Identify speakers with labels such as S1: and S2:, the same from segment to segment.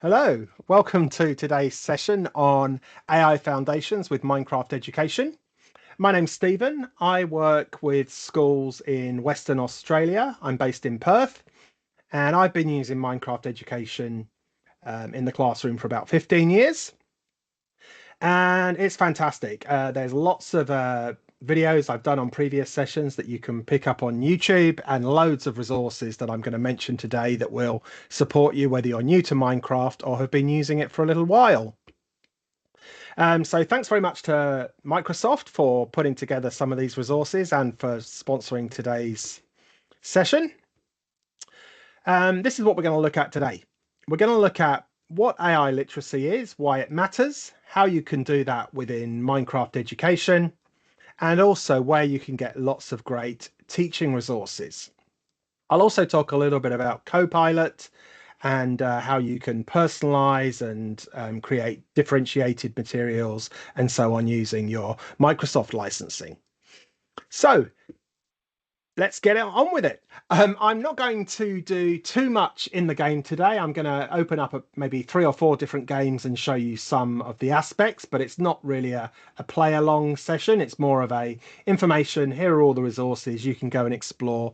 S1: Hello, welcome to today's session on AI Foundations with Minecraft Education. My name's Stephen. I work with schools in Western Australia. I'm based in Perth, and I've been using Minecraft Education in the classroom for about 15 years. And it's fantastic. There's lots of videos I've done on previous sessions that you can pick up on YouTube, and loads of resources that I'm going to mention today that will support you whether you're new to Minecraft or have been using it for a little while. So thanks very much to Microsoft for putting together some of these resources and for sponsoring today's session. This is what we're going to look at today. We're going to look at what AI literacy is, why it matters, how you can do that within Minecraft education, and also where you can get lots of great teaching resources. I'll also talk a little bit about Copilot and how you can personalize and create differentiated materials and so on using your Microsoft licensing. So let's get on with it. I'm not going to do too much in the game today. I'm going to open up maybe 3 or 4 different games and show you some of the aspects, but it's not really a play along session. It's more of a information. Here are all the resources you can go and explore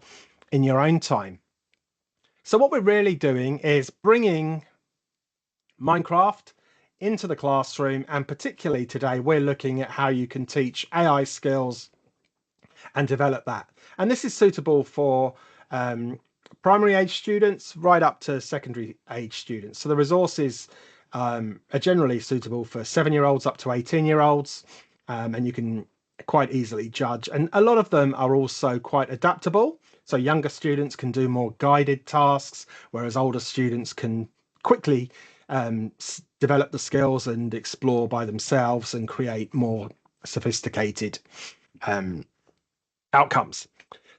S1: in your own time. So what we're really doing is bringing Minecraft into the classroom, and particularly today we're looking at how you can teach AI skills and develop that. And this is suitable for primary age students right up to secondary age students. So the resources are generally suitable for 7-year-olds up to 18-year-olds, and you can quite easily judge. And a lot of them are also quite adaptable. So younger students can do more guided tasks, whereas older students can quickly develop the skills and explore by themselves and create more sophisticated outcomes.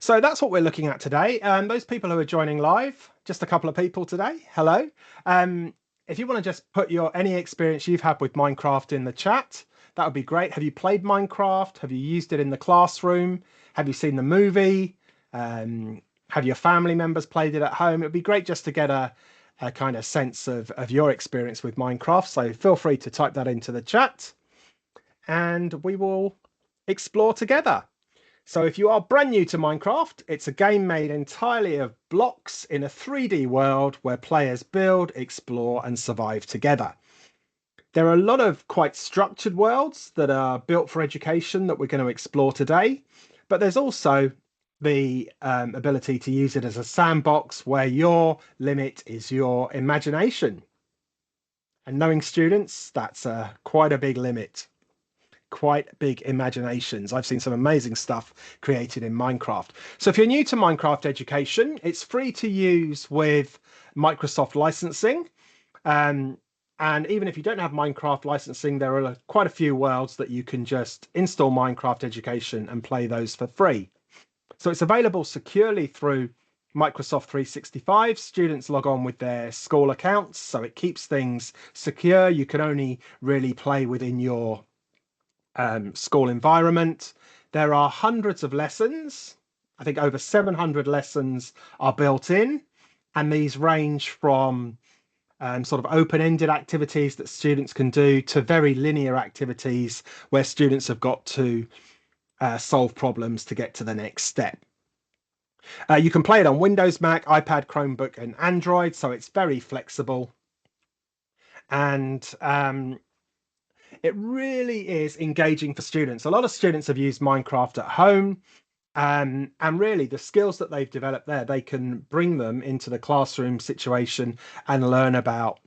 S1: So that's what we're looking at today. Those people who are joining live, just a couple of people today. Hello. If you want to just put any experience you've had with Minecraft in the chat, that would be great. Have you played Minecraft? Have you used it in the classroom? Have you seen the movie? Have your family members played it at home? It would be great just to get a kind of sense of your experience with Minecraft. So feel free to type that into the chat and we will explore together. So if you are brand new to Minecraft, it's a game made entirely of blocks in a 3D world where players build, explore, and survive together. There are a lot of quite structured worlds that are built for education that we're going to explore today, but there's also the ability to use it as a sandbox where your limit is your imagination. And knowing students, that's quite a big limit. Quite big imaginations. I've seen some amazing stuff created in Minecraft. So if you're new to Minecraft education, it's free to use with Microsoft licensing. And even if you don't have Minecraft licensing, there are quite a few worlds that you can just install Minecraft education and play those for free. So it's available securely through Microsoft 365. Students log on with their school accounts, so it keeps things secure. You can only really play within your school environment. There are hundreds of lessons. I think over 700 lessons are built in, and these range from sort of open-ended activities that students can do to very linear activities where students have got to solve problems to get to the next step. You can play it on Windows, Mac, iPad, Chromebook, and Android, so it's very flexible. And it really is engaging for students. A lot of students have used Minecraft at home, and really the skills that they've developed there, they can bring them into the classroom situation and learn about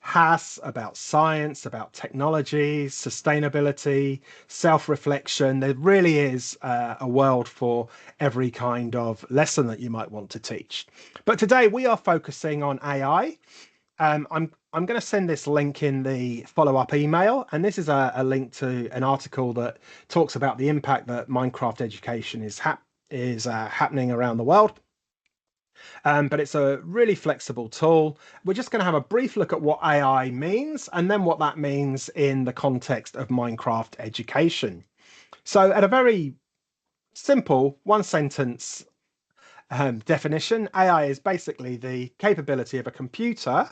S1: HAS, about science, about technology, sustainability, self-reflection. There really is a world for every kind of lesson that you might want to teach. But today we are focusing on AI. I'm going to send this link in the follow-up email, and this is a link to an article that talks about the impact that Minecraft education is happening around the world. But it's a really flexible tool. We're just going to have a brief look at what AI means and then what that means in the context of Minecraft education. So at a very simple one-sentence definition, AI is basically the capability of a computer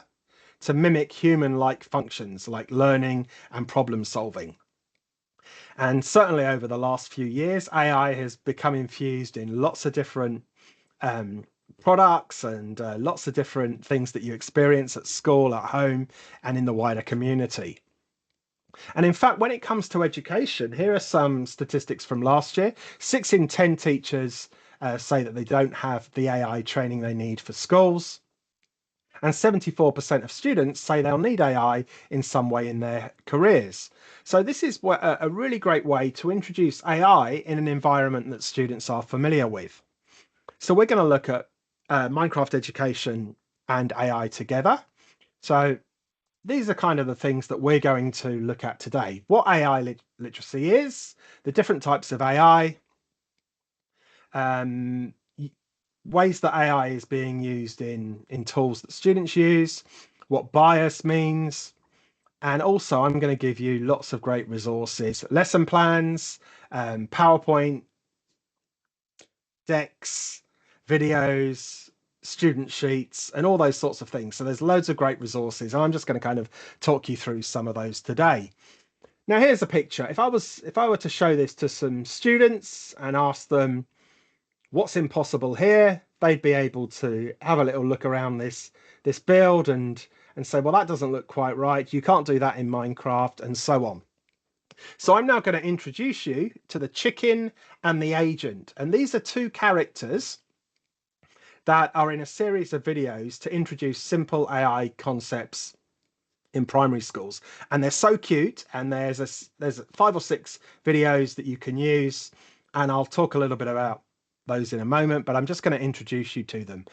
S1: to mimic human-like functions like learning and problem solving. And certainly over the last few years, AI has become infused in lots of different um, products and lots of different things that you experience at school, at home, and in the wider community. And in fact, when it comes to education, here are some statistics from last year. 6 in 10 teachers say that they don't have the AI training they need for schools. And 74% of students say they'll need AI in some way in their careers. So this is a really great way to introduce AI in an environment that students are familiar with. So we're going to look at Minecraft education and AI together. So these are kind of the things that we're going to look at today. What AI literacy is, the different types of AI, um, ways that AI is being used in tools that students use, what bias means, and also I'm going to give you lots of great resources, lesson plans, PowerPoint, decks, videos, student sheets, and all those sorts of things. So there's loads of great resources, and I'm just going to kind of talk you through some of those today. Now here's a picture. If I were to show this to some students and ask them what's impossible here, they'd be able to have a little look around this build and say, well, that doesn't look quite right. You can't do that in Minecraft, and so on. So I'm now going to introduce you to the chicken and the agent. And these are two characters that are in a series of videos to introduce simple AI concepts in primary schools. And they're so cute. And there's 5 or 6 videos that you can use. And I'll talk a little bit about those in a moment, but I'm just going to introduce you to them.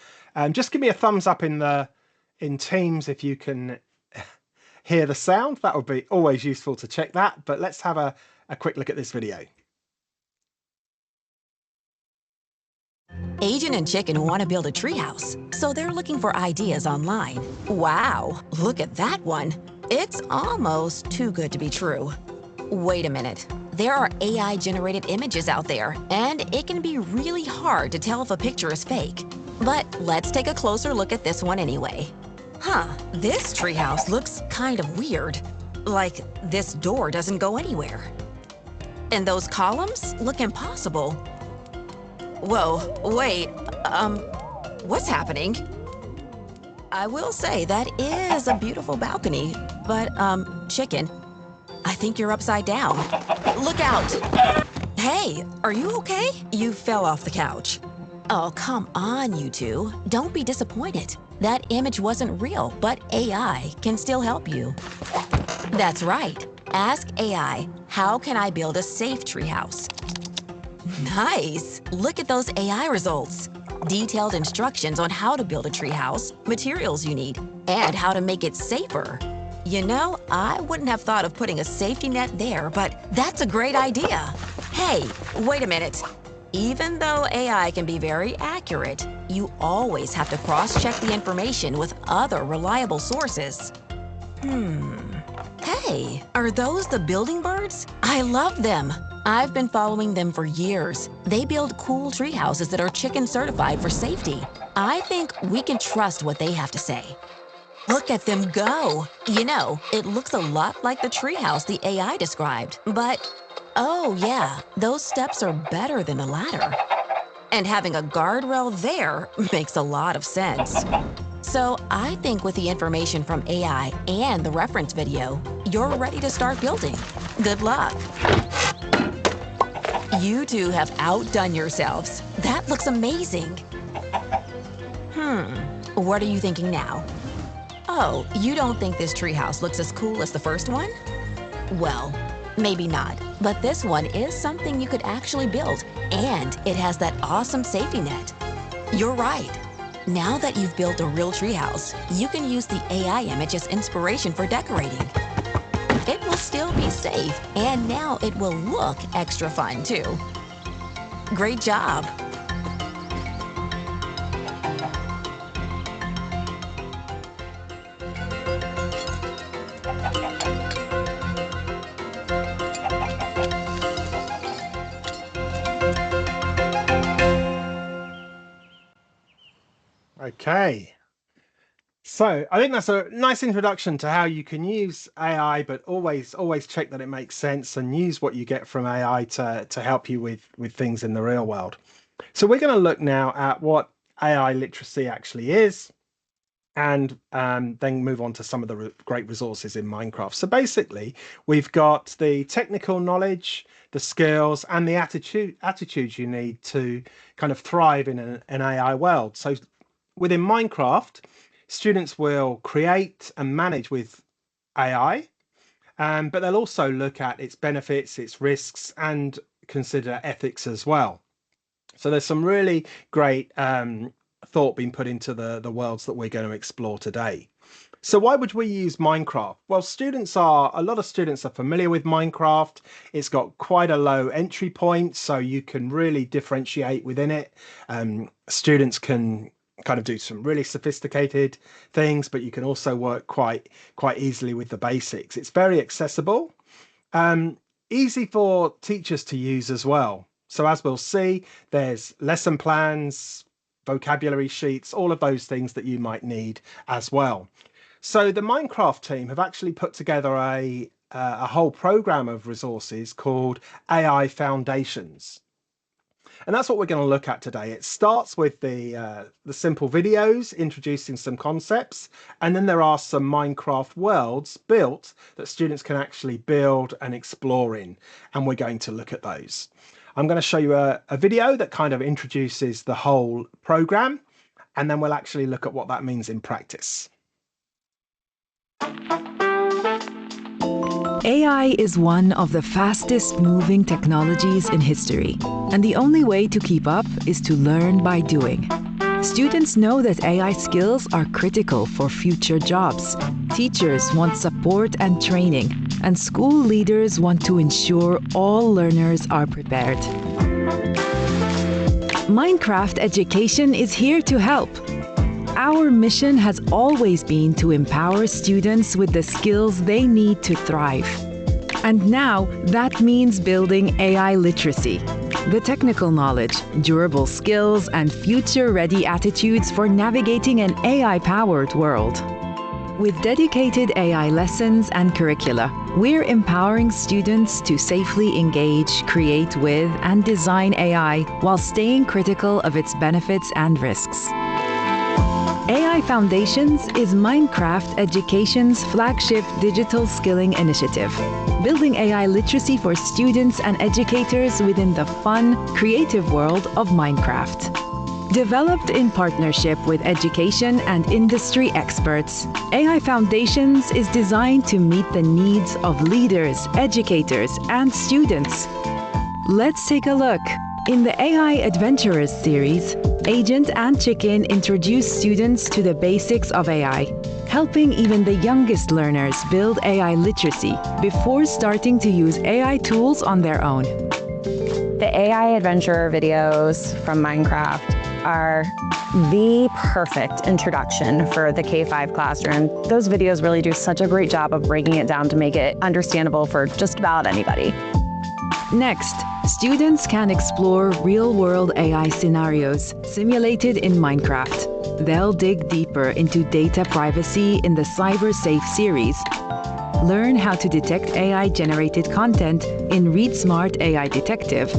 S1: Just give me a thumbs up in Teams if you can hear the sound. That would be always useful to check that, but let's have a quick look at this video.
S2: Agent and Chicken want to build a treehouse, so they're looking for ideas online. Wow, look at that one. It's almost too good to be true. Wait a minute. There are AI-generated images out there, and it can be really hard to tell if a picture is fake. But let's take a closer look at this one anyway. This treehouse looks kind of weird. Like this door doesn't go anywhere. And those columns look impossible. Whoa, wait, what's happening? I will say that is a beautiful balcony, but, Chicken, I think you're upside down. Look out! Hey, are you okay? You fell off the couch. Oh, come on, you two. Don't be disappointed. That image wasn't real, but AI can still help you. That's right. Ask AI, how can I build a safe treehouse? Nice! Look at those AI results. Detailed instructions on how to build a treehouse, materials you need, and how to make it safer. You know, I wouldn't have thought of putting a safety net there, but that's a great idea. Hey, wait a minute. Even though AI can be very accurate, you always have to cross-check the information with other reliable sources. Hey, are those the building birds? I love them. I've been following them for years. They build cool tree houses that are chicken certified for safety. I think we can trust what they have to say. Look at them go. You know, it looks a lot like the treehouse the AI described, but oh yeah, those steps are better than a ladder. And having a guardrail there makes a lot of sense. So I think with the information from AI and the reference video, you're ready to start building. Good luck. You two have outdone yourselves. That looks amazing. What are you thinking now? Oh, you don't think this treehouse looks as cool as the first one? Well, maybe not, but this one is something you could actually build, and it has that awesome safety net. You're right. Now that you've built a real treehouse, you can use the AI image as inspiration for decorating. It will still be safe, and now it will look extra fun too. Great job!
S1: Okay. So I think that's a nice introduction to how you can use AI, but always check that it makes sense and use what you get from AI to help you with things in the real world. So we're going to look now at what AI literacy actually is, and then move on to some of the great resources in Minecraft. So basically, we've got the technical knowledge, the skills, and the attitudes you need to kind of thrive in an AI world. So within Minecraft, students will create and manage with AI, but they'll also look at its benefits, its risks, and consider ethics as well. So there's some really great thought being put into the worlds that we're going to explore today. So why would we use Minecraft? Well, a lot of students are familiar with Minecraft. It's got quite a low entry point, so you can really differentiate within it. Students can kind of do some really sophisticated things, but you can also work quite easily with the basics. It's very accessible, easy for teachers to use as well. So as we'll see, there's lesson plans, vocabulary sheets, all of those things that you might need as well. So the Minecraft team have actually put together a whole program of resources called AI Foundations. And that's what we're going to look at today. It starts with the simple videos introducing some concepts, and then there are some Minecraft worlds built that students can actually build and explore in, and we're going to look at those. I'm going to show you a video that kind of introduces the whole program, and then we'll actually look at what that means in practice.
S3: AI is one of the fastest moving technologies in history, and the only way to keep up is to learn by doing. Students know that AI skills are critical for future jobs. Teachers want support and training, and school leaders want to ensure all learners are prepared. Minecraft Education is here to help. Our mission has always been to empower students with the skills they need to thrive. And now that means building AI literacy, the technical knowledge, durable skills, and future-ready attitudes for navigating an AI-powered world. With dedicated AI lessons and curricula, we're empowering students to safely engage, create with, and design AI while staying critical of its benefits and risks. AI Foundations is Minecraft Education's flagship digital skilling initiative, building AI literacy for students and educators within the fun, creative world of Minecraft. Developed in partnership with education and industry experts, AI Foundations is designed to meet the needs of leaders, educators, and students. Let's take a look. In the AI Adventurers series, Agent and Chicken introduce students to the basics of AI, helping even the youngest learners build AI literacy before starting to use AI tools on their own.
S4: The AI Adventurer videos from Minecraft are the perfect introduction for the K-5 classroom. Those videos really do such a great job of breaking it down to make it understandable for just about anybody.
S3: Next, students can explore real-world AI scenarios simulated in Minecraft. They'll dig deeper into data privacy in the CyberSafe series, learn how to detect AI-generated content in Read Smart AI Detective,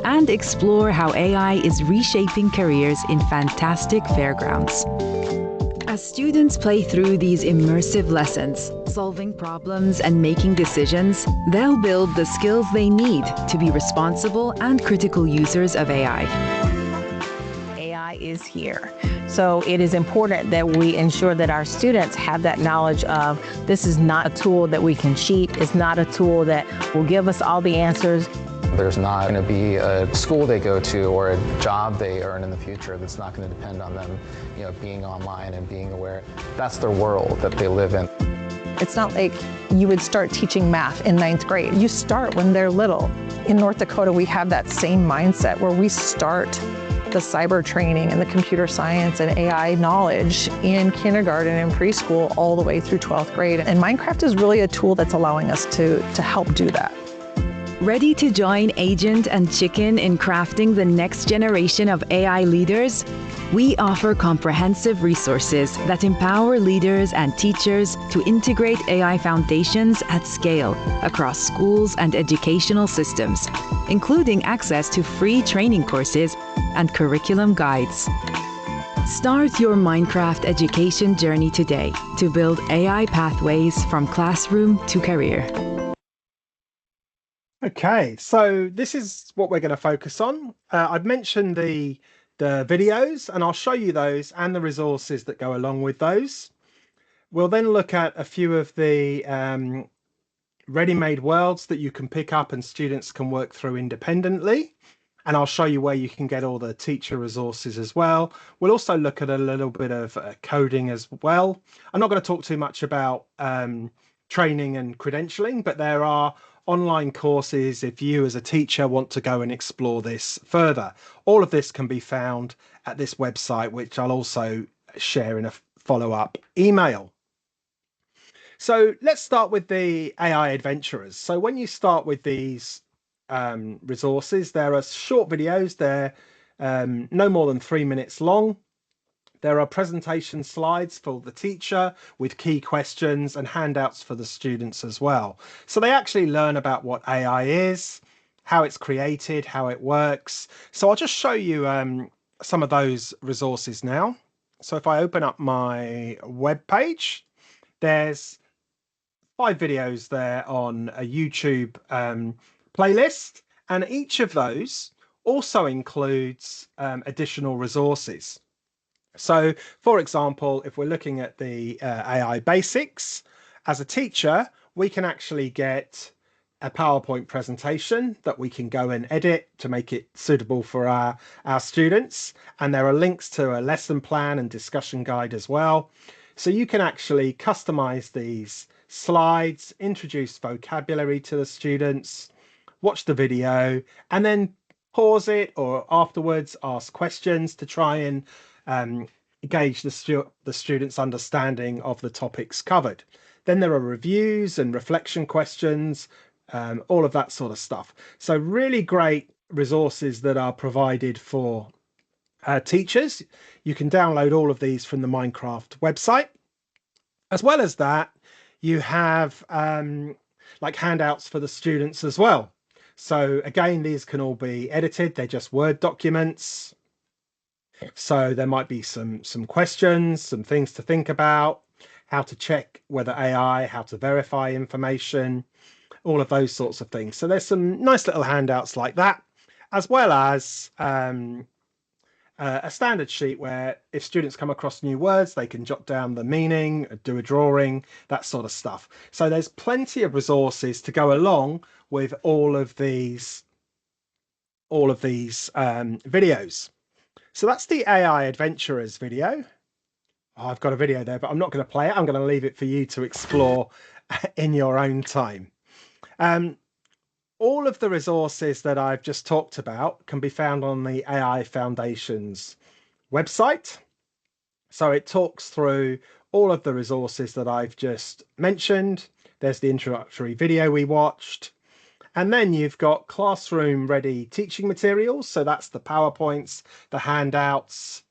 S3: and explore how AI is reshaping careers in Fantastic Fairgrounds. As students play through these immersive lessons, solving problems and making decisions, they'll build the skills they need to be responsible and critical users of AI.
S5: AI is here. So it is important that we ensure that our students have that knowledge of this is not a tool that we can cheat. It's not a tool that will give us all the answers.
S6: There's not going to be a school they go to or a job they earn in the future that's not going to depend on them, being online and being aware. That's their world that they live in.
S7: It's not like you would start teaching math in 9th grade. You start when they're little. In North Dakota, we have that same mindset where we start the cyber training and the computer science and AI knowledge in kindergarten and preschool all the way through 12th grade. And Minecraft is really a tool that's allowing us to help do that.
S3: Ready to join Agent and Chicken in crafting the next generation of AI leaders? We offer comprehensive resources that empower leaders and teachers to integrate AI foundations at scale across schools and educational systems, including access to free training courses and curriculum guides. Start your Minecraft education journey today to build AI pathways from classroom to career.
S1: Okay, so this is what we're going to focus on. I've mentioned the videos, and I'll show you those and the resources that go along with those. We'll then look at a few of the ready-made worlds that you can pick up and students can work through independently. And I'll show you where you can get all the teacher resources as well. We'll also look at a little bit of coding as well. I'm not going to talk too much about training and credentialing, but there are online courses if you as a teacher want to go and explore this further. All of this can be found at this website, which I'll also share in a follow-up email. So let's start with the AI adventurers. So when you start with these resources, there are short videos. They're no more than 3 minutes long. There are presentation slides for the teacher with key questions and handouts for the students as well. So they actually learn about what AI is, how it's created, how it works. So I'll just show you some of those resources now. So if I open up my web page, there's 5 videos there on a YouTube playlist, and each of those also includes additional resources. So, for example, if we're looking at the AI basics, as a teacher, we can actually get a PowerPoint presentation that we can go and edit to make it suitable for our students. And there are links to a lesson plan and discussion guide as well. So you can actually customize these slides, introduce vocabulary to the students, watch the video, and then pause it or afterwards ask questions to try and gauge the students' understanding of the topics covered. Then there are reviews and reflection questions, all of that sort of stuff. So really great resources that are provided for teachers. You can download all of these from the Minecraft website. As well as that, you have like handouts for the students as well. So again, these can all be edited. They're just Word documents. So there might be some questions, some things to think about, how to check whether AI, how to verify information, all of those sorts of things. So there's some nice little handouts like that, as well as a standard sheet where if students come across new words, they can jot down the meaning, do a drawing, that sort of stuff. So there's plenty of resources to go along with all of these videos. So that's the AI Adventurers video. Oh, I've got a video there, but I'm not going to play it. I'm going to leave it for you to explore in your own time. All of the resources that I've just talked about can be found on the AI Foundation's website. So it talks through all of the resources that I've just mentioned. There's the introductory video we watched. And then you've got classroom ready teaching materials. So that's the PowerPoints, the handouts.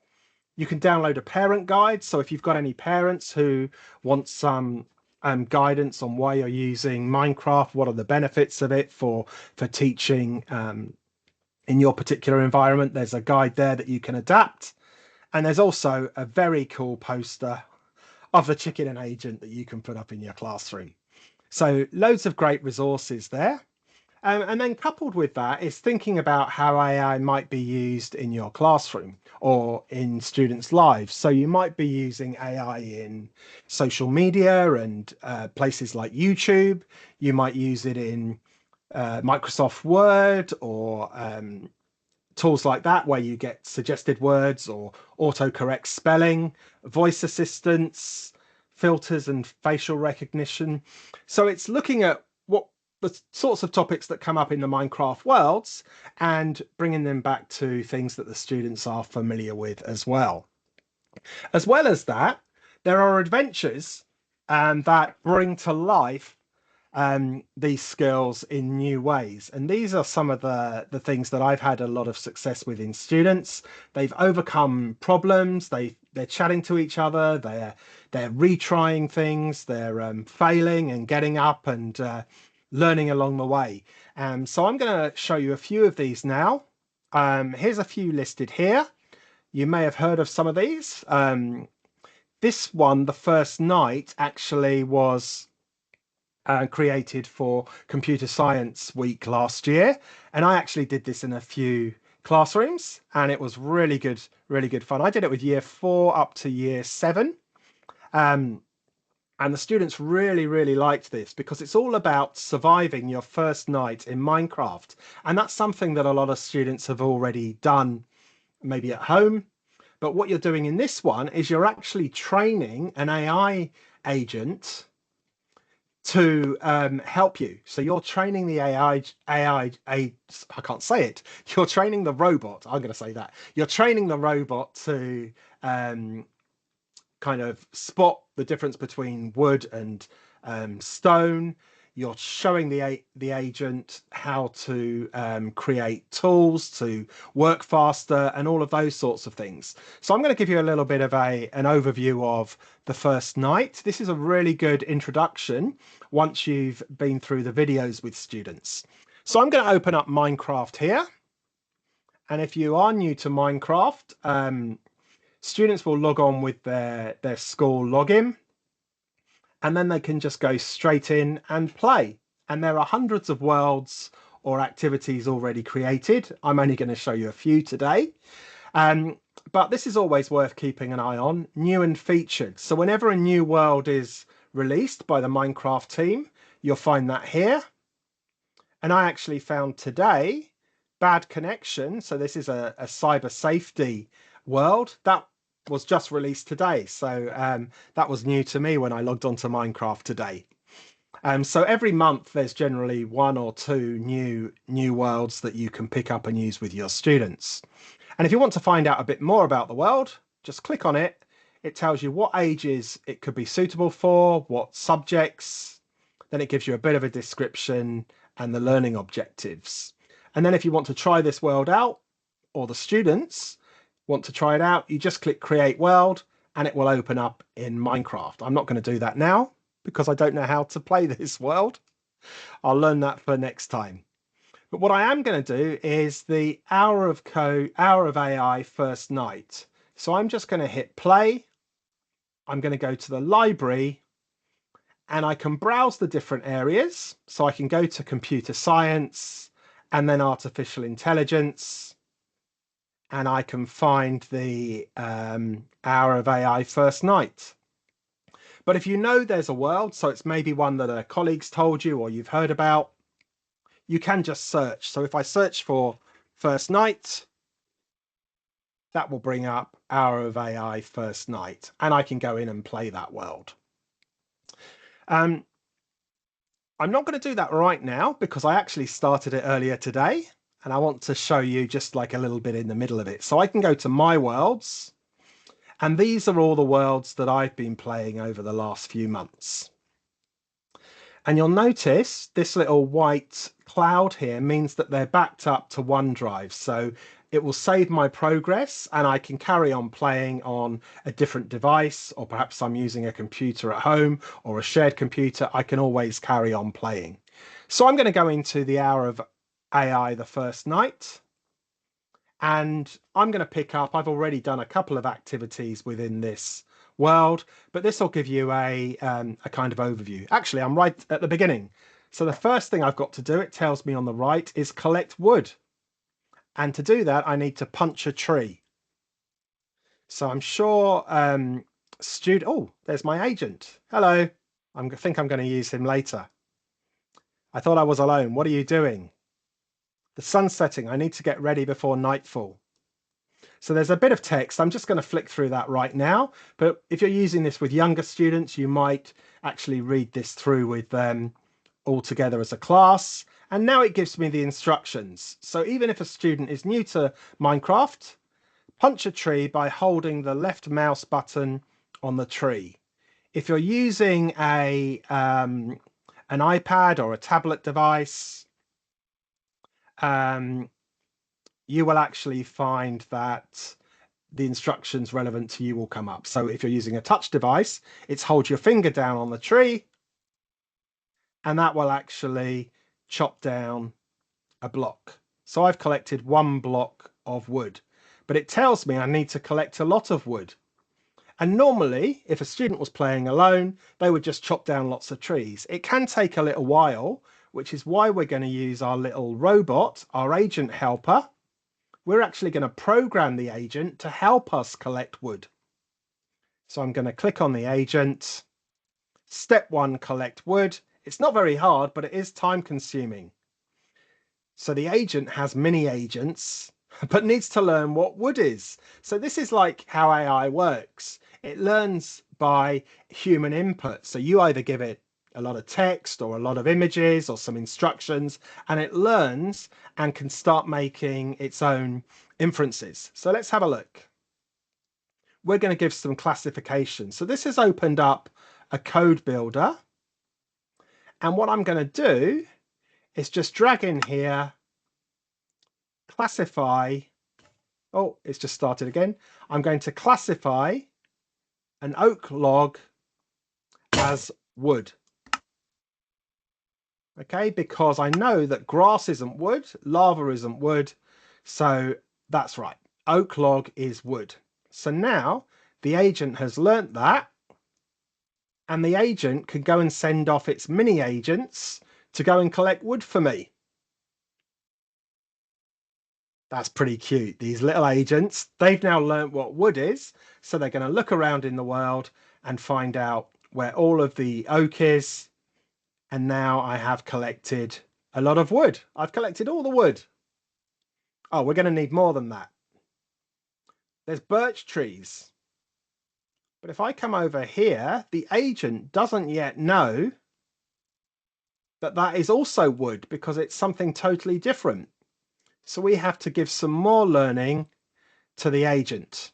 S1: You can download a parent guide. So if you've got any parents who want some guidance on why you're using Minecraft, what are the benefits of it for teaching in your particular environment, there's a guide there that you can adapt. And there's also a very cool poster of the chicken and agent that you can put up in your classroom. So loads of great resources there. And then coupled with that is thinking about how AI might be used in your classroom or in students' lives. So you might be using AI in social media and places like YouTube. You might use it in Microsoft Word or tools like that where you get suggested words or autocorrect spelling, voice assistants, filters and facial recognition. So it's looking at what the sorts of topics that come up in the Minecraft worlds and bringing them back to things that the students are familiar with as well. As well as that, there are adventures that bring to life these skills in new ways. And these are some of the things that I've had a lot of success with in students. They've overcome problems. They're chatting to each other. They're retrying things. They're failing and getting up and learning along the way. So I'm going to show you a few of these now. Here's a few listed here. You may have heard of some of these. This one, the first night, actually was created for Computer Science Week last year. And I actually did this in a few classrooms and it was really good fun. I did it with year 4 up to year 7. And the students really liked this because it's all about surviving your first night in Minecraft. And that's something that a lot of students have already done, maybe at home. But what you're doing in this one is you're actually training an AI agent to help you. So you're training the I can't say it. You're training the robot. I'm going to say that. You're training the robot to kind of spot the difference between wood and stone. You're showing the agent how to create tools to work faster and all of those sorts of things. So I'm going to give you a little bit of an overview of the first night. This is a really good introduction once you've been through the videos with students. So I'm going to open up Minecraft here. And if you are new to Minecraft, students will log on with their school login. And then they can just go straight in and play. And there are hundreds of worlds or activities already created. I'm only going to show you a few today. But this is always worth keeping an eye on, new and featured. So whenever a new world is released by the Minecraft team, you'll find that here. And I actually found today, bad connection. So this is a cyber safety world that was just released today. So that was new to me when I logged onto Minecraft today. So every month there's generally 1 or 2 new worlds that you can pick up and use with your students. And if you want to find out a bit more about the world, just click on it. It tells you what ages it could be suitable for, what subjects. Then it gives you a bit of a description and the learning objectives. And then if you want to try this world out, or the students want to try it out, you just click Create World and it will open up in Minecraft. I'm not going to do that now because I don't know how to play this world. I'll learn that for next time. But what I am going to do is the Hour of AI first night. So I'm just going to hit play. I'm going to go to the library and I can browse the different areas. So I can go to computer science and then artificial intelligence. And I can find the Hour of AI first night. But if you know there's a world, so it's maybe one that a colleague's told you or you've heard about, you can just search. So if I search for first night, that will bring up Hour of AI first night, and I can go in and play that world. I'm not going to do that right now because I actually started it earlier today. And I want to show you just like a little bit in the middle of it. So I can go to My Worlds. And these are all the worlds that I've been playing over the last few months. And you'll notice this little white cloud here means that they're backed up to OneDrive. So it will save my progress and I can carry on playing on a different device, or perhaps I'm using a computer at home or a shared computer. I can always carry on playing. So I'm going to go into the Hour of AI the first night, and I'm going to pick up, I've already done a couple of activities within this world, but this will give you a kind of overview. Actually, I'm right at the beginning. So the first thing I've got to do, it tells me on the right, is collect wood. And to do that, I need to punch a tree. So I'm sure oh, there's my agent. Hello. I think I'm going to use him later. I thought I was alone. What are you doing? The sun's setting. I need to get ready before nightfall. So there's a bit of text. I'm just going to flick through that right now. But if you're using this with younger students, you might actually read this through with them all together as a class. And now it gives me the instructions. So even if a student is new to Minecraft, punch a tree by holding the left mouse button on the tree. If you're using a an iPad or a tablet device, you will actually find that the instructions relevant to you will come up. So if you're using a touch device, it's hold your finger down on the tree, and that will actually chop down a block. So I've collected 1 block of wood, but it tells me I need to collect a lot of wood. And normally, if a student was playing alone, they would just chop down lots of trees. It can take a little while, which is why we're going to use our little robot, our agent helper. We're actually going to program the agent to help us collect wood. So I'm going to click on the agent. Step 1, collect wood. It's not very hard, but it is time consuming. So the agent has mini agents, but needs to learn what wood is. So this is like how AI works. It learns by human input. So you either give it a lot of text or a lot of images or some instructions, and it learns and can start making its own inferences. So let's have a look. We're going to give some classification. So this has opened up a code builder. And what I'm going to do is just drag in here, classify. Oh, it's just started again. I'm going to classify an oak log as wood. Okay, because I know that grass isn't wood, lava isn't wood. So that's right. Oak log is wood. So now the agent has learnt that, and the agent can go and send off its mini agents to go and collect wood for me. That's pretty cute. These little agents, they've now learnt what wood is, so they're going to look around in the world and find out where all of the oak is. And now I have collected a lot of wood. I've collected all the wood. Oh, we're going to need more than that. There's birch trees. But if I come over here, the agent doesn't yet know that that is also wood because it's something totally different. So we have to give some more learning to the agent.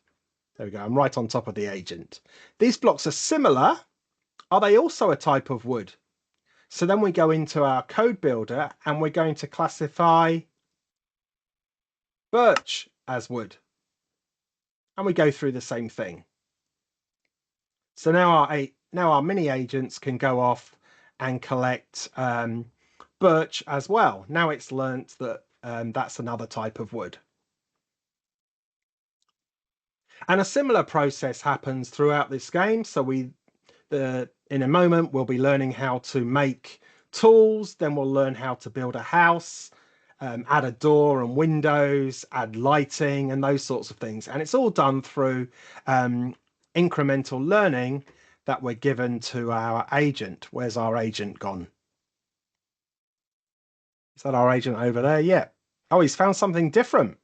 S1: There we go. I'm right on top of the agent. These blocks are similar. Are they also a type of wood? So then we go into our code builder and we're going to classify birch as wood. And we go through the same thing. So now our mini agents can go off and collect birch as well. Now it's learnt that that's another type of wood. And a similar process happens throughout this game. So in a moment, we'll be learning how to make tools. Then we'll learn how to build a house, add a door and windows, add lighting and those sorts of things. And it's all done through incremental learning that we're given to our agent. Where's our agent gone? Is that our agent over there? Yeah. Oh, he's found something different.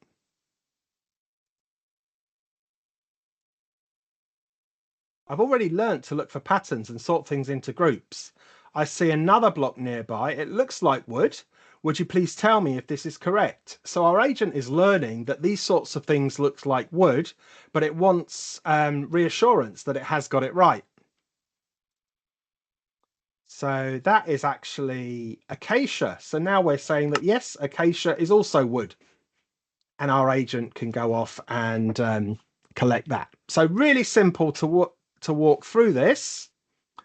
S1: I've already learnt to look for patterns and sort things into groups. I see another block nearby. It looks like wood. Would you please tell me if this is correct? So our agent is learning that these sorts of things look like wood, but it wants reassurance that it has got it right. So that is actually acacia. So now we're saying that yes, acacia is also wood. And our agent can go off and collect that. So really simple to walk through this,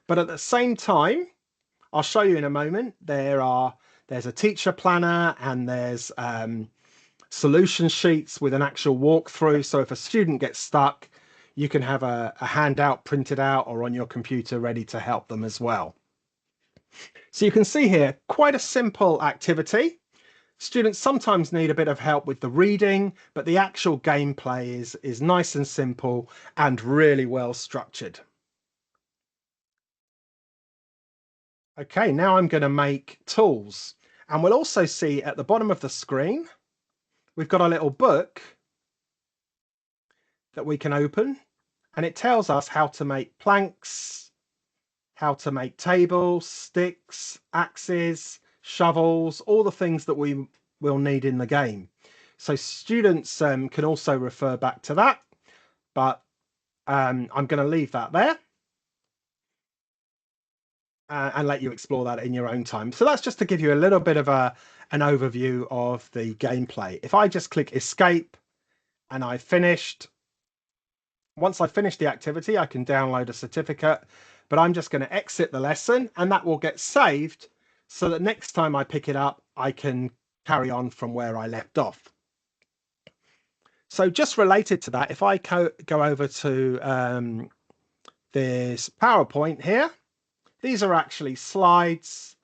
S1: but at the same time, I'll show you in a moment, there's a teacher planner and there's solution sheets with an actual walkthrough. So if a student gets stuck, you can have a handout printed out or on your computer ready to help them as well. So you can see here, quite a simple activity. Students sometimes need a bit of help with the reading, but the actual gameplay is nice and simple and really well structured. Okay, now I'm going to make tools. And we'll also see at the bottom of the screen, we've got a little book that we can open, and it tells us how to make planks, how to make tables, sticks, axes, shovels, all the things that we will need in the game. So students can also refer back to that, but I'm going to leave that there. and let you explore that in your own time. So that's just to give you a little bit of an overview of the gameplay. If I just click escape and I finished, once I finish the activity, I can download a certificate, but I'm just going to exit the lesson and that will get saved so that next time I pick it up, I can carry on from where I left off. So just related to that, if I go over to this PowerPoint here, these are actually slides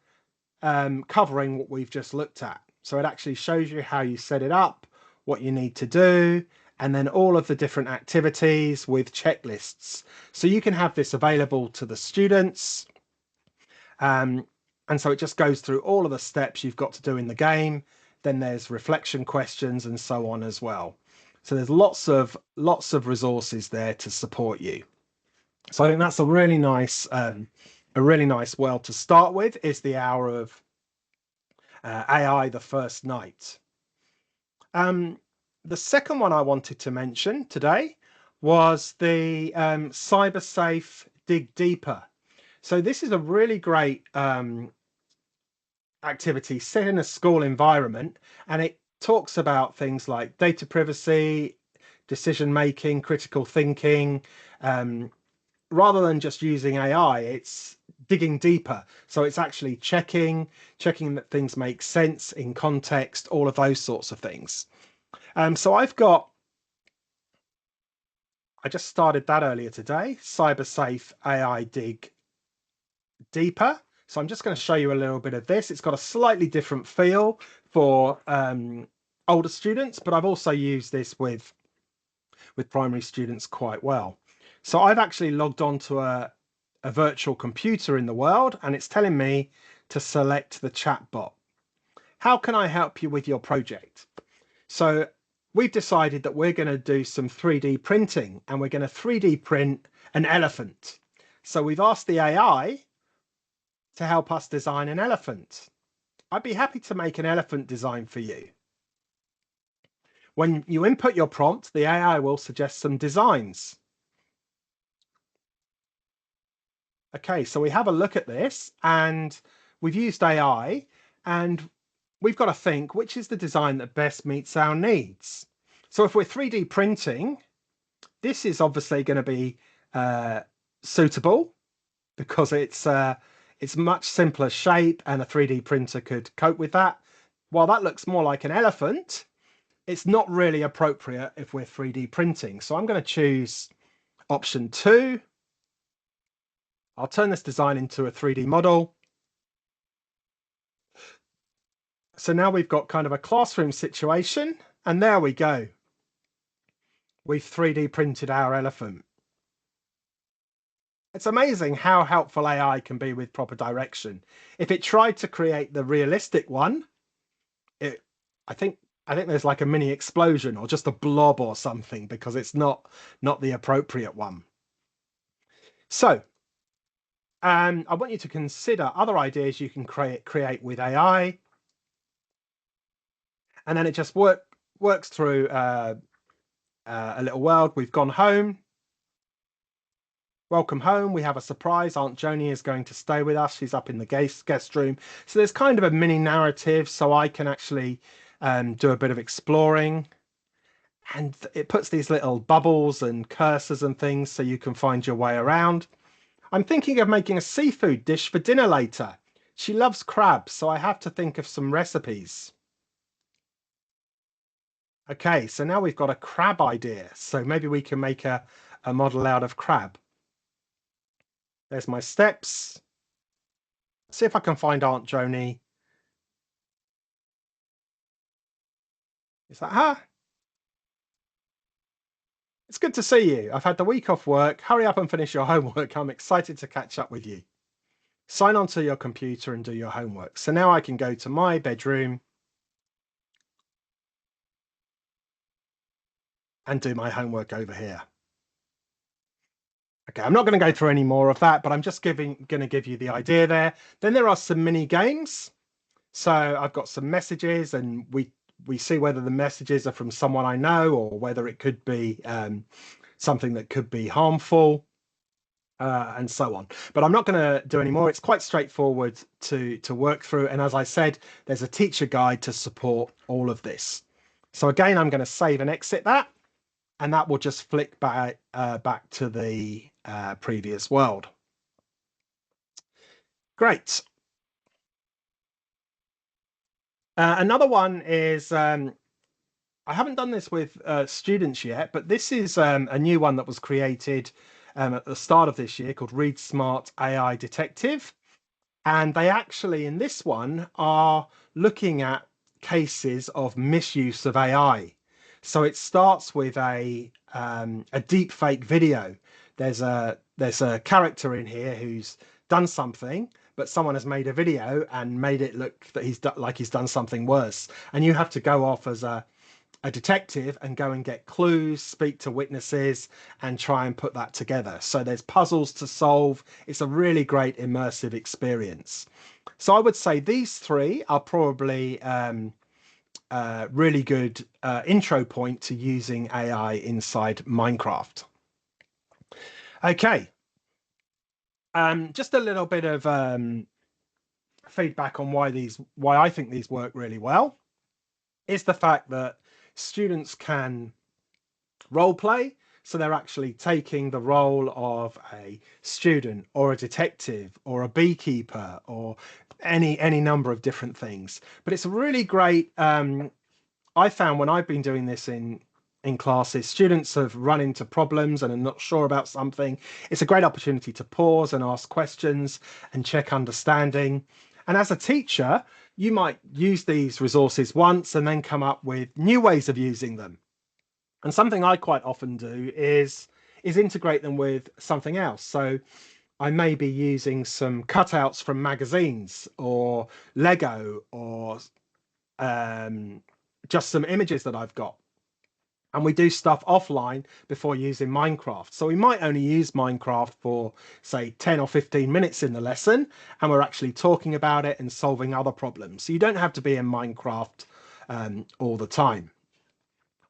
S1: covering what we've just looked at. So it actually shows you how you set it up, what you need to do, and then all of the different activities with checklists. So you can have this available to the students. And so it just goes through all of the steps you've got to do in the game. Then there's reflection questions and so on as well. So there's lots of resources there to support you. So I think that's a really nice world to start with, is the hour of AI the first night. The second one I wanted to mention today was the CyberSafe Dig Deeper. So this is a really great activity set in a school environment, and it talks about things like data privacy, decision making, critical thinking. Rather than just using AI, it's digging deeper. So it's actually checking that things make sense in context, all of those sorts of things. So I just started that earlier today, CyberSafe AI Dig Deeper. So I'm just going to show you a little bit of this. It's got a slightly different feel for older students, but I've also used this with primary students quite well. So I've actually logged on to a virtual computer in the world, and it's telling me to select the chatbot. How can I help you with your project? So we've decided that we're going to do some 3D printing, and we're going to 3D print an elephant. So we've asked the AI to help us design an elephant. I'd be happy to make an elephant design for you. When you input your prompt, the AI will suggest some designs. Okay, so we have a look at this, and we've used AI, and we've got to think which is the design that best meets our needs. So if we're 3D printing, this is obviously going to be suitable because it's much simpler shape, and a 3D printer could cope with that. While that looks more like an elephant, it's not really appropriate if we're 3D printing. So I'm going to choose option 2. I'll turn this design into a 3D model. So now we've got kind of a classroom situation, and there we go. We've 3D printed our elephant. It's amazing how helpful AI can be with proper direction. If it tried to create the realistic one, I think there's like a mini explosion or just a blob or something, because it's not the appropriate one. So I want you to consider other ideas you can create with AI. And then it just works through a little world. We've gone home. Welcome home. We have a surprise. Aunt Joni is going to stay with us. She's up in the guest room. So there's kind of a mini narrative, so I can actually do a bit of exploring. And it puts these little bubbles and cursors and things so you can find your way around. I'm thinking of making a seafood dish for dinner later. She loves crabs, so I have to think of some recipes. Okay, so now we've got a crab idea. So maybe we can make a model out of crab. There's my steps. See if I can find Aunt Joni. Is that her? It's good to see you. I've had the week off work. Hurry up and finish your homework. I'm excited to catch up with you. Sign onto your computer and do your homework. So now I can go to my bedroom and do my homework over here. Okay, I'm not going to go through any more of that, but I'm just going to give you the idea there. Then there are some mini games. So I've got some messages, and we see whether the messages are from someone I know or whether it could be something that could be harmful. and so on. But I'm not going to do any more. It's quite straightforward to work through. And as I said, there's a teacher guide to support all of this. So again, I'm going to save and exit that, and that will just flick back to the previous world. Great. Another one is, I haven't done this with students yet, but this is a new one that was created at the start of this year called Read Smart AI Detective. And they actually, in this one, are looking at cases of misuse of AI. So it starts with a deep fake video. There's a character in here who's done something, but someone has made a video and made it look that he's done something worse. And you have to go off as a detective and go and get clues, speak to witnesses, and try and put that together. So there's puzzles to solve. It's a really great immersive experience. So I would say these three are probably really good intro point to using AI inside Minecraft. Okay. Just a little bit of feedback on why I think these work really well is the fact that students can role play. So they're actually taking the role of a student or a detective or a beekeeper or any number of different things. But it's a really great, I found when I've been doing this in classes, students have run into problems and are not sure about something. It's a great opportunity to pause and ask questions and check understanding. And as a teacher, you might use these resources once and then come up with new ways of using them. And something I quite often do is integrate them with something else. So I may be using some cutouts from magazines or Lego or just some images that I've got. And we do stuff offline before using Minecraft. So we might only use Minecraft for, say, 10 or 15 minutes in the lesson, and we're actually talking about it and solving other problems. So you don't have to be in Minecraft all the time.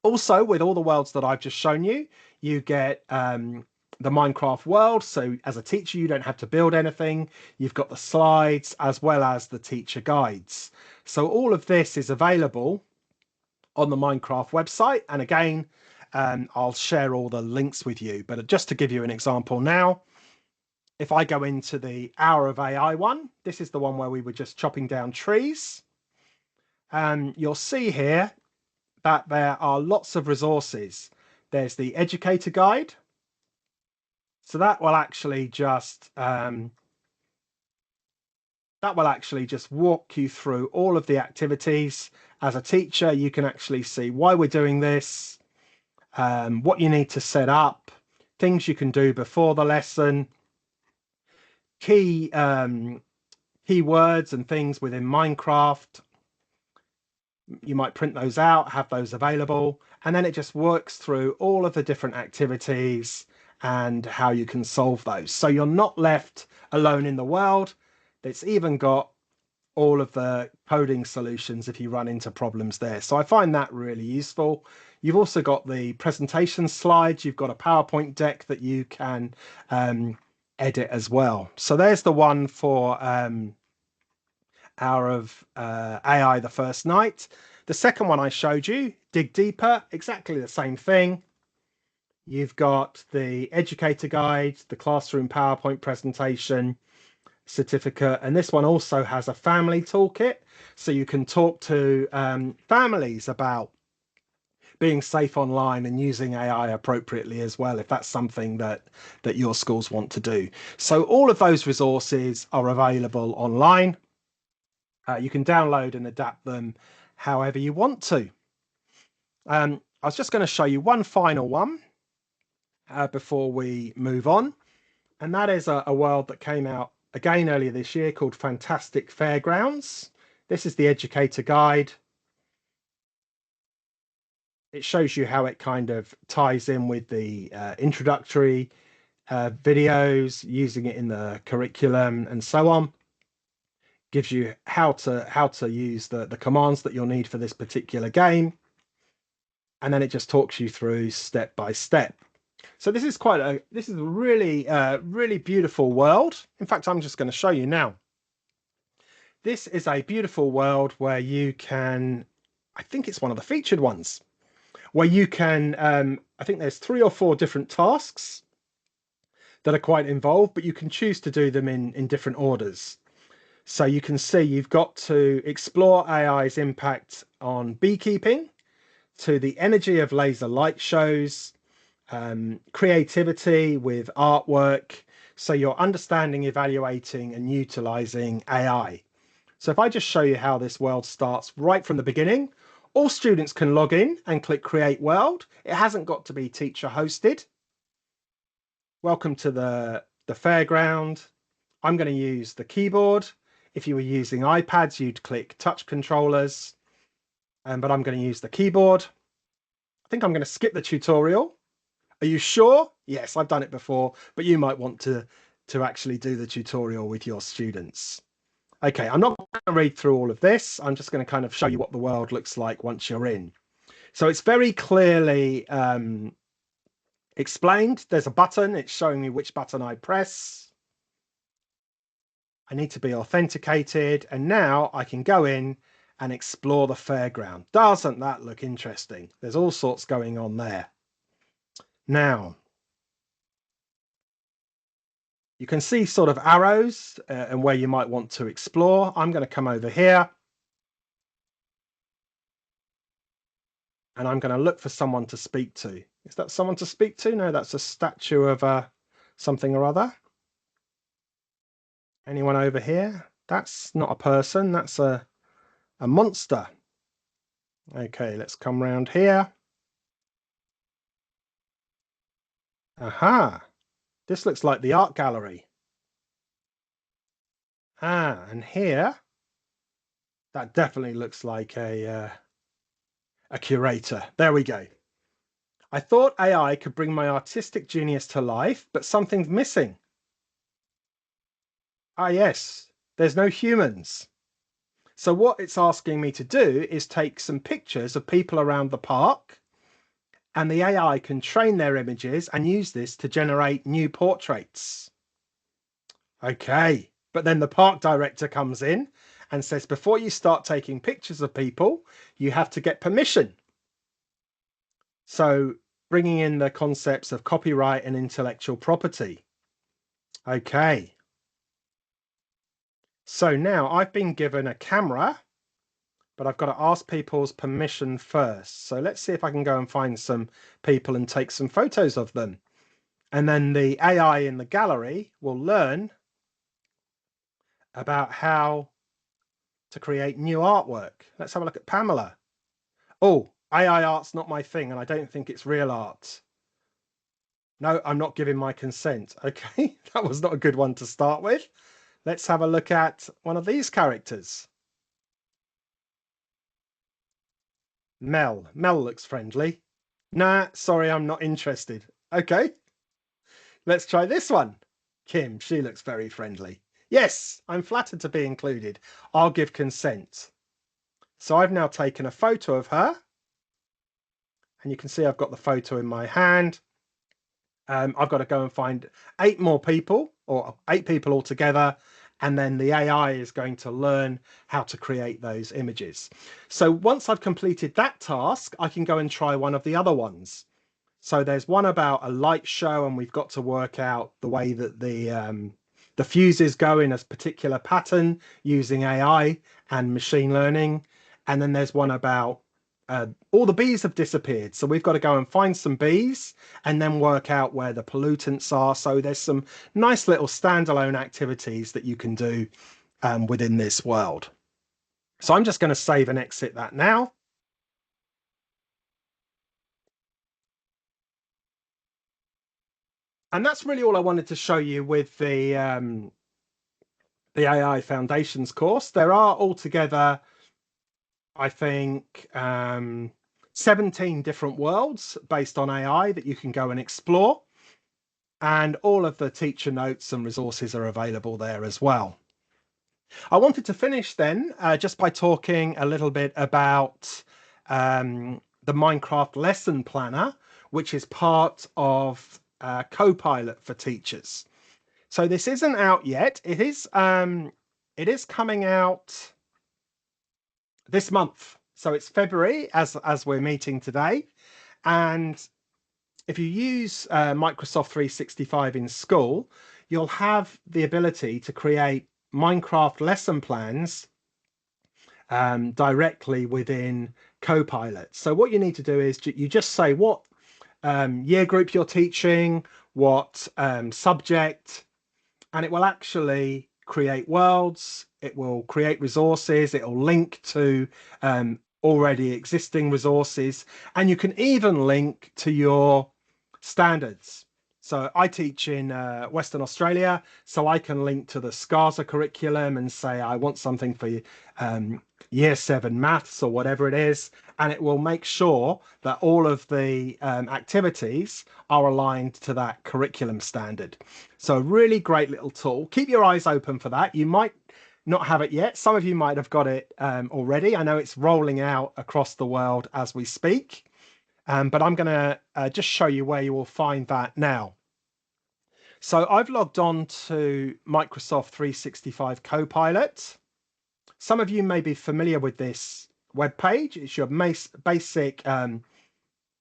S1: Also, with all the worlds that I've just shown you, you get the Minecraft world. So as a teacher, you don't have to build anything. You've got the slides as well as the teacher guides. So all of this is available on the Minecraft website. And again, I'll share all the links with you. But just to give you an example now, if I go into the Hour of AI one, this is the one where we were just chopping down trees. You'll see here that there are lots of resources. There's the educator guide. So that will actually just walk you through all of the activities. As a teacher, you can actually see why we're doing this, what you need to set up, things you can do before the lesson, key words and things within Minecraft. You might print those out, have those available, and then it just works through all of the different activities and how you can solve those. So you're not left alone in the world. It's even got all of the coding solutions if you run into problems there. So I find that really useful. You've also got the presentation slides. You've got a PowerPoint deck that you can edit as well. So there's the one for Hour of AI the first night. The second one I showed you, Dig Deeper, exactly the same thing. You've got the educator guide, the classroom PowerPoint presentation, certificate, and this one also has a family toolkit, so you can talk to families about being safe online and using AI appropriately as well, if that's something that your schools want to do. So all of those resources are available online. You can download and adapt them however you want to. I was just going to show you one final one before we move on, and that is a world that came out again earlier this year called Fantastic Fairgrounds. This is the educator guide. It shows you how it kind of ties in with the introductory videos, using it in the curriculum and so on. Gives you how to use the commands that you'll need for this particular game. And then it just talks you through step by step. So this is this is a really, really beautiful world. In fact, I'm just going to show you now. This is a beautiful world where you can, I think it's one of the featured ones, where you can, I think there's 3 or 4 different tasks that are quite involved, but you can choose to do them in different orders. So you can see you've got to explore AI's impact on beekeeping, to the energy of laser light shows, creativity with artwork. So you're understanding, evaluating, and utilizing AI. So if I just show you how this world starts right from the beginning, all students can log in and click Create World. It hasn't got to be teacher hosted. Welcome to the fairground. I'm going to use the keyboard. If you were using iPads, you'd click touch controllers, but I'm going to use the keyboard. I think I'm going to skip the tutorial. Are you sure? Yes, I've done it before, but you might want to actually do the tutorial with your students. Okay, I'm not going to read through all of this. I'm just going to kind of show you what the world looks like once you're in. So it's very clearly explained. There's a button. It's showing me which button I press. I need to be authenticated. And now I can go in and explore the fairground. Doesn't that look interesting? There's all sorts going on there. Now, you can see sort of arrows and where you might want to explore. I'm going to come over here. And I'm going to look for someone to speak to. Is that someone to speak to? No, that's a statue of something or other. Anyone over here? That's not a person. That's a monster. Okay, let's come round here. Aha. This looks like the art gallery. Ah, and here, that definitely looks like a curator. There we go. I thought AI could bring my artistic genius to life, but something's missing. Ah, yes, there's no humans. So what it's asking me to do is take some pictures of people around the park, and the AI can train their images and use this to generate new portraits. Okay, but then the park director comes in and says, before you start taking pictures of people, you have to get permission. So bringing in the concepts of copyright and intellectual property. Okay. So now I've been given a camera, but I've got to ask people's permission first. So let's see if I can go and find some people and take some photos of them. And then the AI in the gallery will learn about how to create new artwork. Let's have a look at Pamela. Oh, AI art's not my thing, and I don't think it's real art. No, I'm not giving my consent. Okay, that was not a good one to start with. Let's have a look at one of these characters. Mel. Mel looks friendly. Nah, sorry, I'm not interested. Okay, let's try this one. Kim, she looks very friendly. Yes, I'm flattered to be included. I'll give consent. So I've now taken a photo of her. And you can see I've got the photo in my hand. I've got to go and find 8 more people, or 8 people altogether. And then the AI is going to learn how to create those images. So once I've completed that task, I can go and try one of the other ones. So there's one about a light show, and we've got to work out the way that the fuses go in a particular pattern using AI and machine learning. And then there's one about all the bees have disappeared. So we've got to go and find some bees and then work out where the pollutants are. So there's some nice little standalone activities that you can do within this world. So I'm just going to save and exit that now. And that's really all I wanted to show you with the AI Foundations course. There are altogether, I think, 17 different worlds based on AI that you can go and explore. And all of the teacher notes and resources are available there as well. I wanted to finish then just by talking a little bit about the Minecraft lesson planner, which is part of Copilot for teachers. So this isn't out yet. It is coming out this month. So it's February as we're meeting today. And if you use Microsoft 365 in school, you'll have the ability to create Minecraft lesson plans directly within Copilot. So what you need to do is you just say what year group you're teaching, what subject, and it will actually create worlds, it will create resources, it will link to already existing resources, and you can even link to your standards. So I teach in Western Australia, so I can link to the SCASA curriculum and say I want something for year 7 maths or whatever it is, and it will make sure that all of the activities are aligned to that curriculum standard. So a really great little tool. Keep your eyes open for that. You might not have it yet. Some of you might have got it already. I know it's rolling out across the world as we speak. But I'm going to just show you where you will find that now. So I've logged on to Microsoft 365 Copilot. Some of you may be familiar with this web page. It's your basic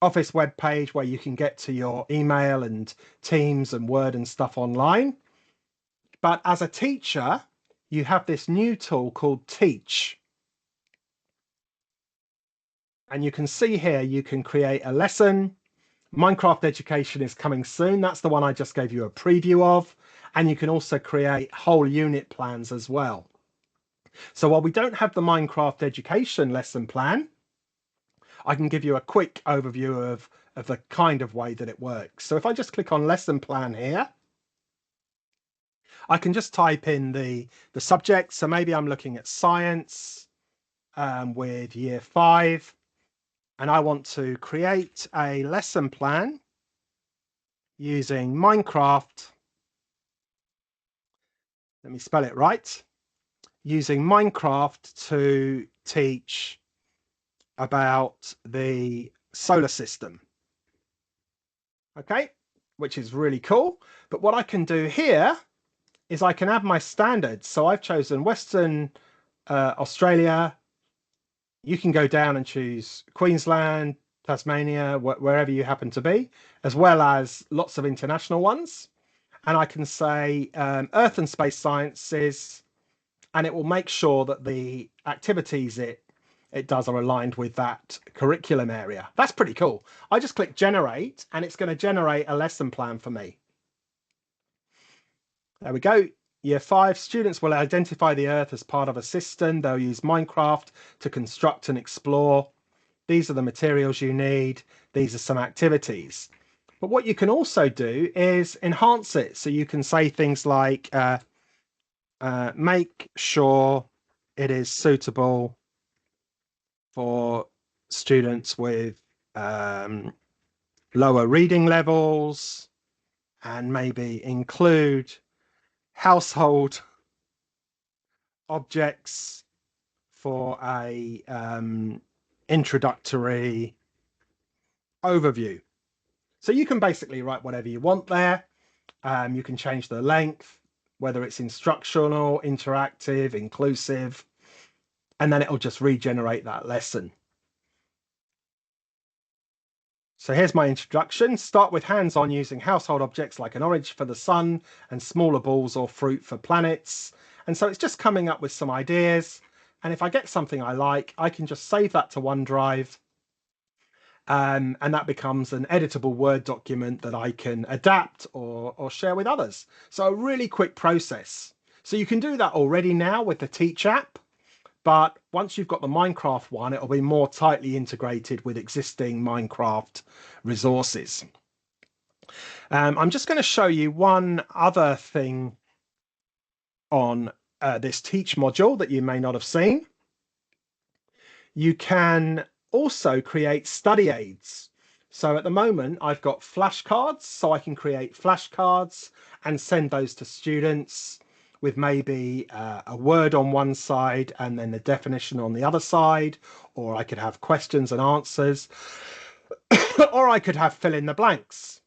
S1: Office web page where you can get to your email and Teams and Word and stuff online. But as a teacher, you have this new tool called Teach. And you can see here, you can create a lesson. Minecraft Education is coming soon. That's the one I just gave you a preview of. And you can also create whole unit plans as well. So while we don't have the Minecraft Education lesson plan, I can give you a quick overview of the kind of way that it works. So if I just click on lesson plan here, I can just type in the subject. So maybe I'm looking at science with year 5. And I want to create a lesson plan using Minecraft. Let me spell it right. Using Minecraft to teach about the solar system. Okay, which is really cool. But what I can do here is I can add my standards. So I've chosen Western Australia. You can go down and choose Queensland, Tasmania, wherever you happen to be, as well as lots of international ones. And I can say Earth and Space Sciences, and it will make sure that the activities it does are aligned with that curriculum area. That's pretty cool. I just click generate, and it's going to generate a lesson plan for me. There we go. Year 5 students will identify the Earth as part of a system. They'll use Minecraft to construct and explore. These are the materials you need. These are some activities. But what you can also do is enhance it. So you can say things like, make sure it is suitable for students with lower reading levels, and maybe include household objects for a introductory overview. So you can basically write whatever you want there. You can change the length, whether it's instructional, interactive, inclusive, and then it'll just regenerate that lesson. So here's my introduction. Start with hands-on using household objects like an orange for the sun and smaller balls or fruit for planets. And so it's just coming up with some ideas. And if I get something I like, I can just save that to OneDrive. And that becomes an editable Word document that I can adapt or share with others. So a really quick process. So you can do that already now with the Teach app. But once you've got the Minecraft one, it'll be more tightly integrated with existing Minecraft resources. I'm just going to show you one other thing on this Teach module that you may not have seen. You can also create study aids. So at the moment, I've got flashcards, so I can create flashcards and send those to students with maybe a word on one side and then the definition on the other side, or I could have questions and answers, or I could have fill in the blanks.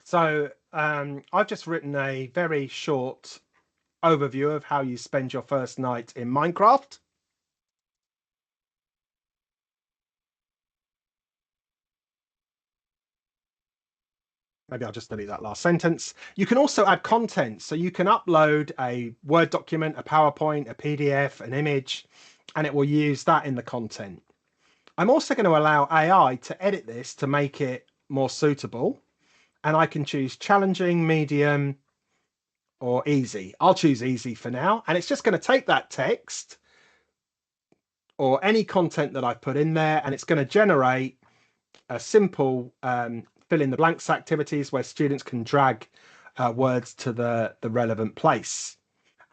S1: So I've just written a very short overview of how you spend your first night in Minecraft. Maybe I'll just delete that last sentence. You can also add content. So you can upload a Word document, a PowerPoint, a PDF, an image, and it will use that in the content. I'm also going to allow AI to edit this to make it more suitable. And I can choose challenging, medium, or easy. I'll choose easy for now. And it's just going to take that text or any content that I've put in there, and it's going to generate a simple fill in the blanks activities where students can drag words to the relevant place.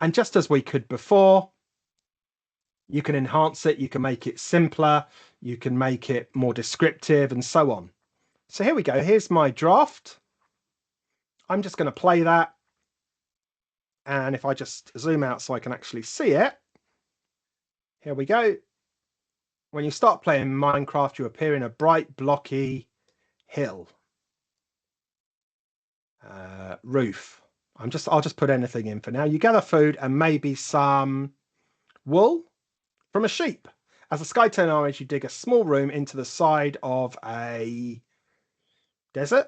S1: And just as we could before, you can enhance it, you can make it simpler, you can make it more descriptive, and so on. So here we go. Here's my draft. I'm just going to play that. And if I just zoom out so I can actually see it, here we go. When you start playing Minecraft, you appear in a bright, blocky hill. Roof. I'll just put anything in for now. You gather food and maybe some wool from a sheep. As the sky turns orange, you dig a small room into the side of a desert.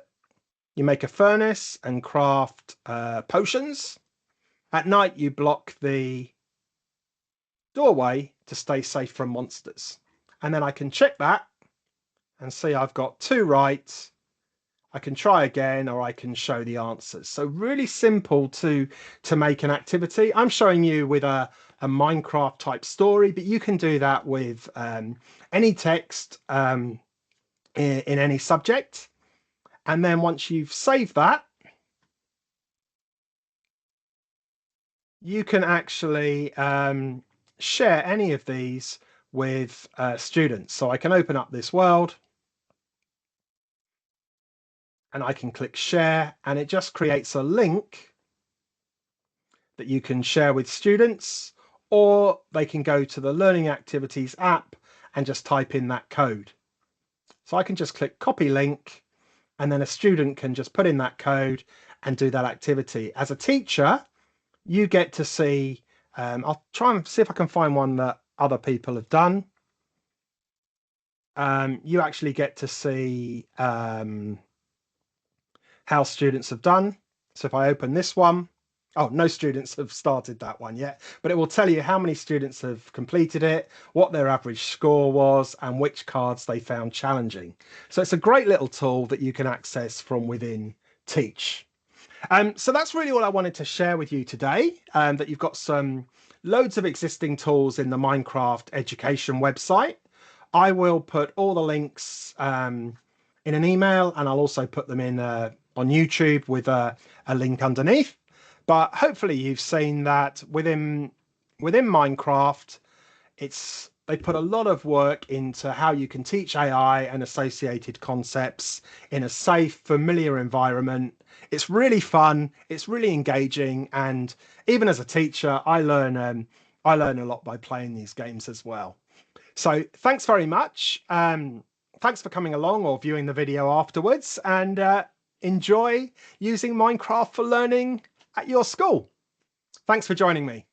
S1: You make a furnace and craft potions. At night, you block the doorway to stay safe from monsters. And then I can check that and see I've got 2 right. I can try again, or I can show the answers. So really simple to make an activity. I'm showing you with a Minecraft type story, but you can do that with any text in any subject. And then once you've saved that, you can actually share any of these with students. So I can open up this world and I can click share, and it just creates a link that you can share with students, or they can go to the Learning Activities app and just type in that code. So I can just click copy link, and then a student can just put in that code and do that activity. As a teacher, you get to see, I'll try and see if I can find one that other people have done. You actually get to see how students have done. So if I open this one, oh, no students have started that one yet, but it will tell you how many students have completed it, what their average score was, and which cards they found challenging. So it's a great little tool that you can access from within Teach. So that's really all I wanted to share with you today, that you've got some loads of existing tools in the Minecraft education website. I will put all the links in an email, and I'll also put them in on YouTube with a link underneath. But hopefully you've seen that within Minecraft, they put a lot of work into how you can teach AI and associated concepts in a safe, familiar environment. It's really fun, it's really engaging, and even as a teacher, I learn a lot by playing these games as well. So thanks very much. Thanks for coming along or viewing the video afterwards, and enjoy using Minecraft for learning at your school. Thanks for joining me.